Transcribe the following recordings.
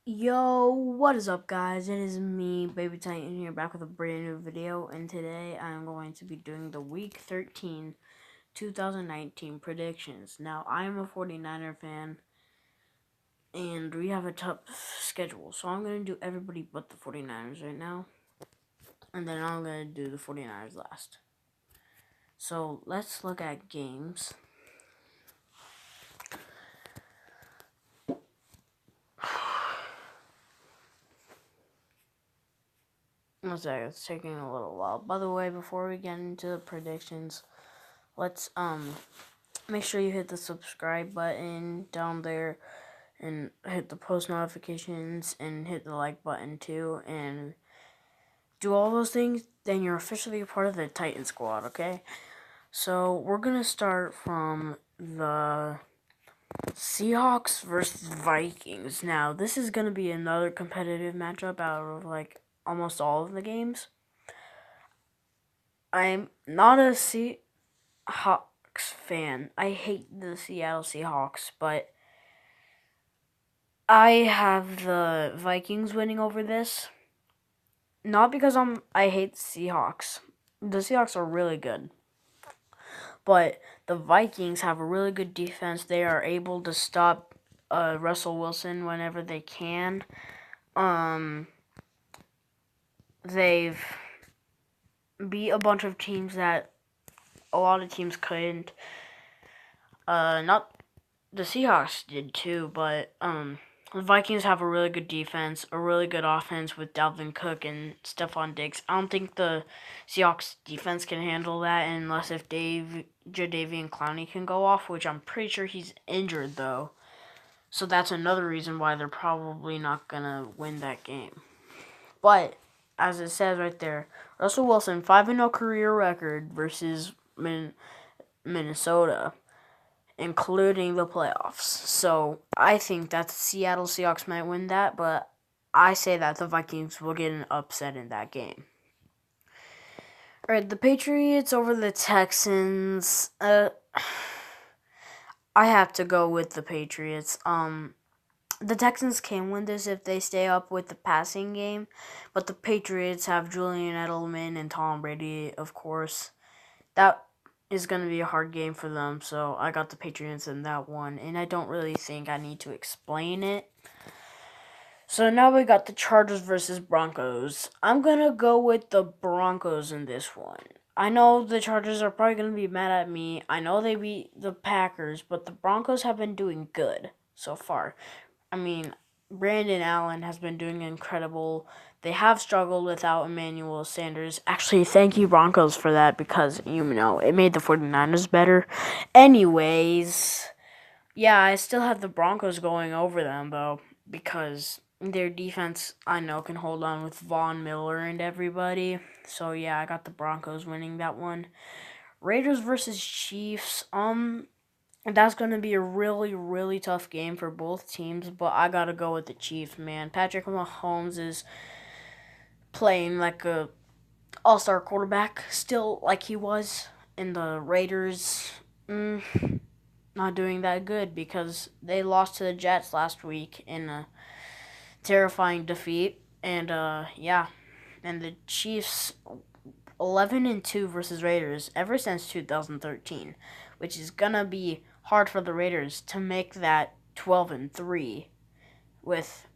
Yo, what is up, guys? It is me, Baby Titan, here back with a brand new video, and today I'm going to be doing the Week 13 2019 predictions. Now, I am a 49er fan, and we have a tough schedule, so I'm going to do everybody but the 49ers right now, and then I'm going to do the 49ers last. So, let's look at games. One second, it's taking a little while. By the way, before we get into the predictions, let's make sure you hit the subscribe button down there and hit the post notifications and hit the like button too, and do all those things, then you're officially a part of the Titan squad, okay? So we're gonna start from the Seahawks versus Vikings. Now, this is gonna be another competitive matchup out of like almost all of the games. I'm not a Seahawks fan. I hate the Seattle Seahawks, but I have the Vikings winning over this. Not because I hate the Seahawks. The Seahawks are really good. But the Vikings have a really good defense. They are able to stop Russell Wilson whenever they can. They've beat a bunch of teams that a lot of teams couldn't. Not the Seahawks did too, but the Vikings have a really good defense, a really good offense with Dalvin Cook and Stephon Diggs. I don't think the Seahawks defense can handle that unless if Jadeveon Clowney can go off, which I'm pretty sure he's injured though. So that's another reason why they're probably not gonna win that game. But as it says right there, Russell Wilson 5-0 career record versus Minnesota, including the playoffs. So I think that the Seattle Seahawks might win that, but I say that the Vikings will get an upset in that game. Alright, the Patriots over the Texans. I have to go with the Patriots. The Texans can win this if they stay up with the passing game, but the Patriots have Julian Edelman and Tom Brady, of course. That is going to be a hard game for them, so I got the Patriots in that one, and I don't really think I need to explain it. So now we got the Chargers versus Broncos. I'm going to go with the Broncos in this one. I know the Chargers are probably going to be mad at me. I know they beat the Packers, but the Broncos have been doing good so far. I mean, Brandon Allen has been doing incredible. They have struggled without Emmanuel Sanders. Actually, thank you, Broncos, for that because, it made the 49ers better. Anyways, yeah, I still have the Broncos going over them, though, because their defense, I know, can hold on with Von Miller and everybody. So, yeah, I got the Broncos winning that one. Raiders versus Chiefs. That's going to be a really, really tough game for both teams, but I got to go with the Chiefs, man. Patrick Mahomes is playing like a all-star quarterback, still like he was in the Raiders. Not doing that good because they lost to the Jets last week in a terrifying defeat. And, and the Chiefs 11-2 versus Raiders ever since 2013, which is going to be hard for the Raiders to make that 12-3 with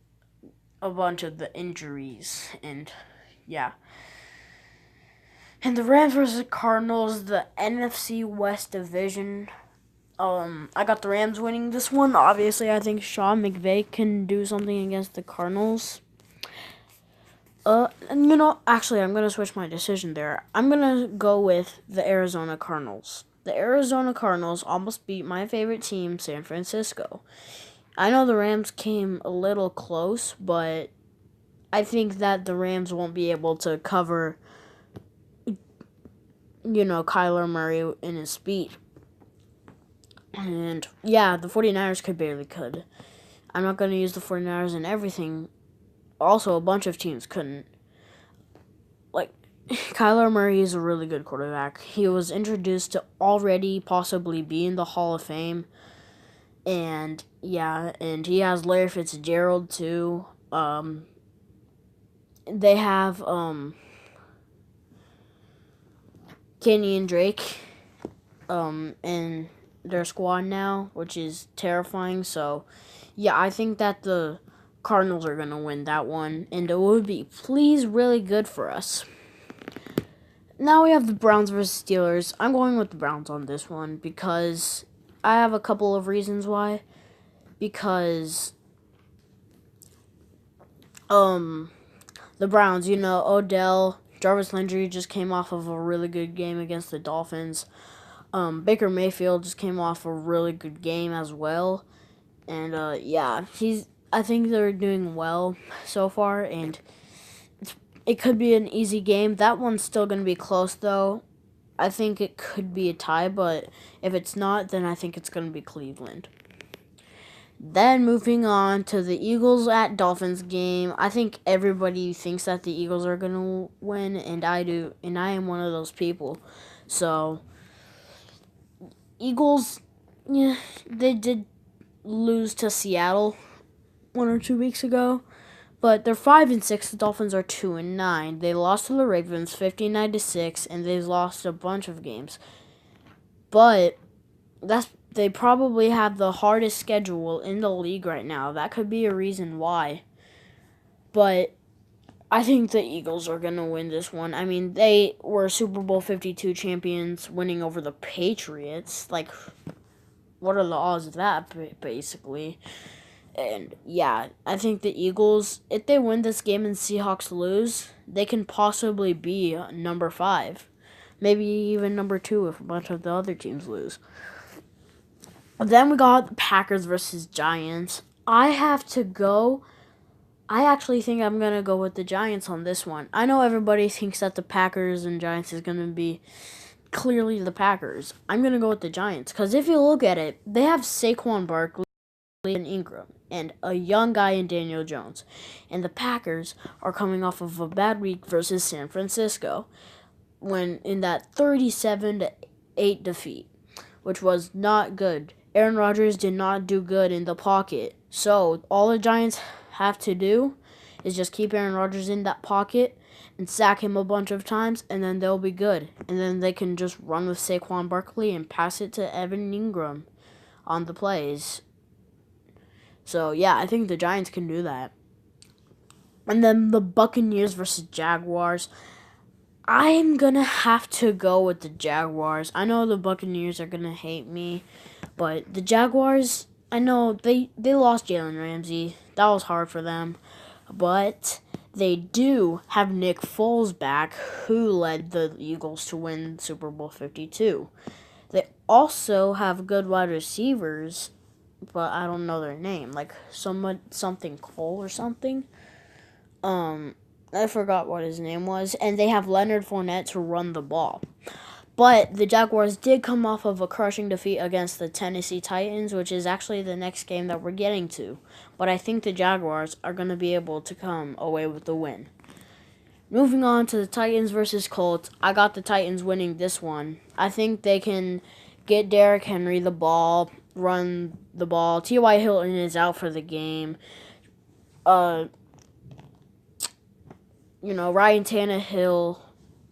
a bunch of the injuries, and yeah. And the Rams versus Cardinals, the NFC West division. I got the Rams winning this one. Obviously, I think Sean McVay can do something against the Cardinals. Actually, I'm gonna switch my decision there. I'm gonna go with the Arizona Cardinals. The Arizona Cardinals almost beat my favorite team, San Francisco. I know the Rams came a little close, but I think that the Rams won't be able to cover, Kyler Murray in his speed. And, yeah, the 49ers could. I'm not going to use the 49ers in everything. Also, a bunch of teams couldn't. Like, Kyler Murray is a really good quarterback. He was introduced to already possibly be in the Hall of Fame. And, yeah, and he has Larry Fitzgerald, too. They have Kenny and Drake in their squad now, which is terrifying. So, yeah, I think that the Cardinals are going to win that one, and it would be really good for us. Now we have the Browns versus Steelers. I'm going with the Browns on this one because I have a couple of reasons why. Because the Browns, Odell, Jarvis Landry just came off of a really good game against the Dolphins. Baker Mayfield just came off a really good game as well. And I think they're doing well so far, and it could be an easy game. That one's still going to be close, though. I think it could be a tie, but if it's not, then I think it's going to be Cleveland. Then moving on to the Eagles at Dolphins game. I think everybody thinks that the Eagles are going to win, and I do, and I am one of those people. So, Eagles, yeah, they did lose to Seattle 1 or 2 weeks ago, but they're 5-6. The Dolphins are 2-9. They lost to the Ravens 59-6, and they've lost a bunch of games. But they probably have the hardest schedule in the league right now. That could be a reason why. But I think the Eagles are going to win this one. I mean, they were Super Bowl 52 champions, winning over the Patriots. Like, what are the odds of that, basically? And, yeah, I think the Eagles, if they win this game and Seahawks lose, they can possibly be number 5. Maybe even number 2 if a bunch of the other teams lose. Then we got the Packers versus Giants. I actually think I'm going to go with the Giants on this one. I know everybody thinks that the Packers and Giants is going to be clearly the Packers. I'm going to go with the Giants because if you look at it, they have Saquon Barkley and Ingram and a young guy in Daniel Jones. And the Packers are coming off of a bad week versus San Francisco when in that 37-8 defeat, which was not good. Aaron Rodgers did not do good in the pocket. So all the Giants have to do is just keep Aaron Rodgers in that pocket and sack him a bunch of times, and then they'll be good. And then they can just run with Saquon Barkley and pass it to Evan Ingram on the plays. So, yeah, I think the Giants can do that. And then the Buccaneers versus Jaguars. I'm going to have to go with the Jaguars. I know the Buccaneers are going to hate me, but the Jaguars, I know they lost Jalen Ramsey. That was hard for them. But they do have Nick Foles back, who led the Eagles to win Super Bowl 52. They also have good wide receivers, but I don't know their name. Like something Cole or something. I forgot what his name was. And they have Leonard Fournette to run the ball. But the Jaguars did come off of a crushing defeat against the Tennessee Titans, which is actually the next game that we're getting to. But I think the Jaguars are going to be able to come away with the win. Moving on to the Titans versus Colts, I got the Titans winning this one. I think they can get Derrick Henry the ball, run the ball. T.Y. Hilton is out for the game. Ryan Tannehill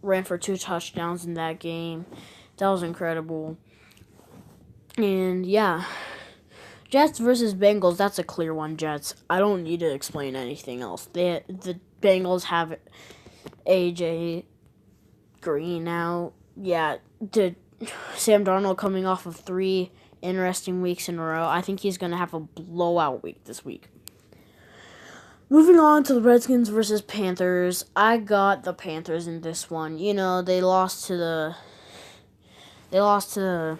ran for 2 touchdowns in that game. That was incredible. And, yeah. Jets versus Bengals, that's a clear one, Jets. I don't need to explain anything else. The Bengals have AJ Green out. Yeah, Sam Darnold coming off of 3 interesting weeks in a row. I think he's going to have a blowout week this week. Moving on to the Redskins versus Panthers, I got the Panthers in this one. They lost to the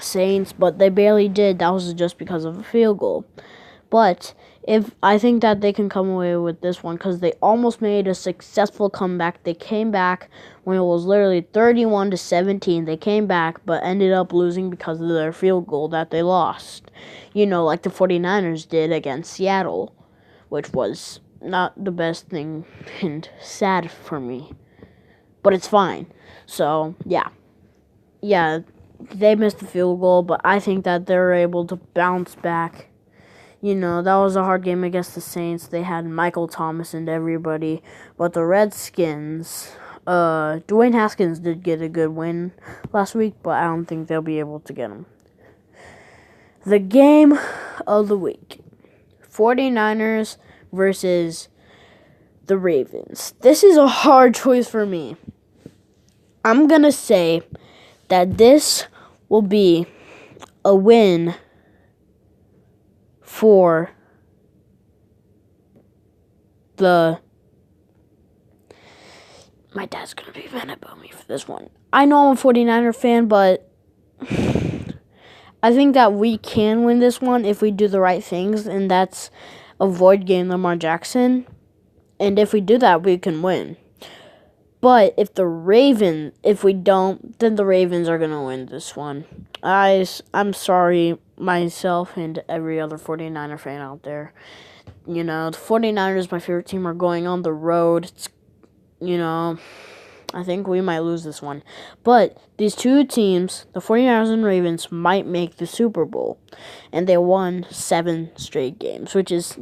Saints, but they barely did. That was just because of a field goal. But I think that they can come away with this one because they almost made a successful comeback. They came back when it was literally 31-17. They came back, but ended up losing because of their field goal that they lost. Like the 49ers did against Seattle, which was not the best thing and sad for me. But it's fine. So, yeah. Yeah, they missed the field goal, but I think that they're able to bounce back. That was a hard game against the Saints. They had Michael Thomas and everybody. But the Redskins, Dwayne Haskins did get a good win last week, but I don't think they'll be able to get him. The game of the week. 49ers versus the Ravens. This is a hard choice for me. I'm going to say that this will be a win for my dad's going to be mad about me for this one. I know I'm a 49er fan, but I think that we can win this one if we do the right things, and that's avoid getting Lamar Jackson. And if we do that, we can win. But if we don't, then the Ravens are going to win this one. I'm sorry, myself and every other 49er fan out there. The 49ers, my favorite team, are going on the road. I think we might lose this one. But these two teams, the 49ers and Ravens, might make the Super Bowl. And they won 7 straight games, which is,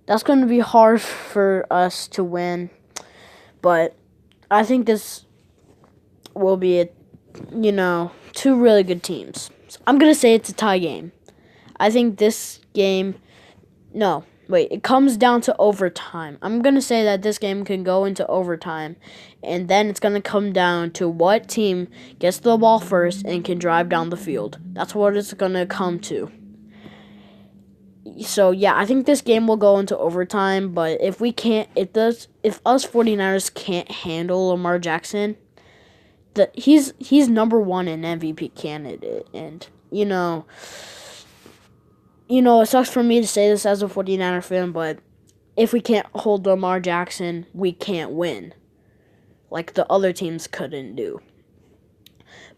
that's going to be hard for us to win. But I think this will be, two really good teams. So I'm going to say it's a tie game. I think this game, it comes down to overtime. I'm going to say that this game can go into overtime. And then it's going to come down to what team gets the ball first and can drive down the field. That's what it's going to come to. So, I think this game will go into overtime, but if us 49ers can't handle Lamar Jackson, he's number 1 in MVP candidate, and, it sucks for me to say this as a 49er fan, but if we can't hold Lamar Jackson, we can't win, like the other teams couldn't do.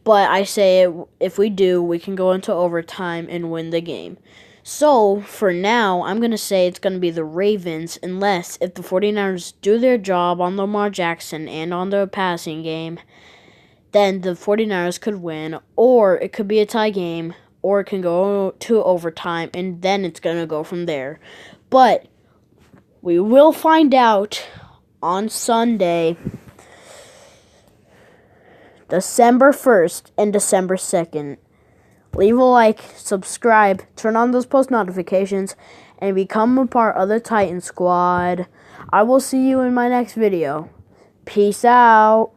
But I say if we do, we can go into overtime and win the game. So, for now, I'm going to say it's going to be the Ravens, unless if the 49ers do their job on Lamar Jackson and on the passing game, then the 49ers could win, or it could be a tie game, or it can go to overtime, and then it's going to go from there. But we will find out on Sunday, December 1st and December 2nd. Leave a like, subscribe, turn on those post notifications, and become a part of the Titan Squad. I will see you in my next video. Peace out.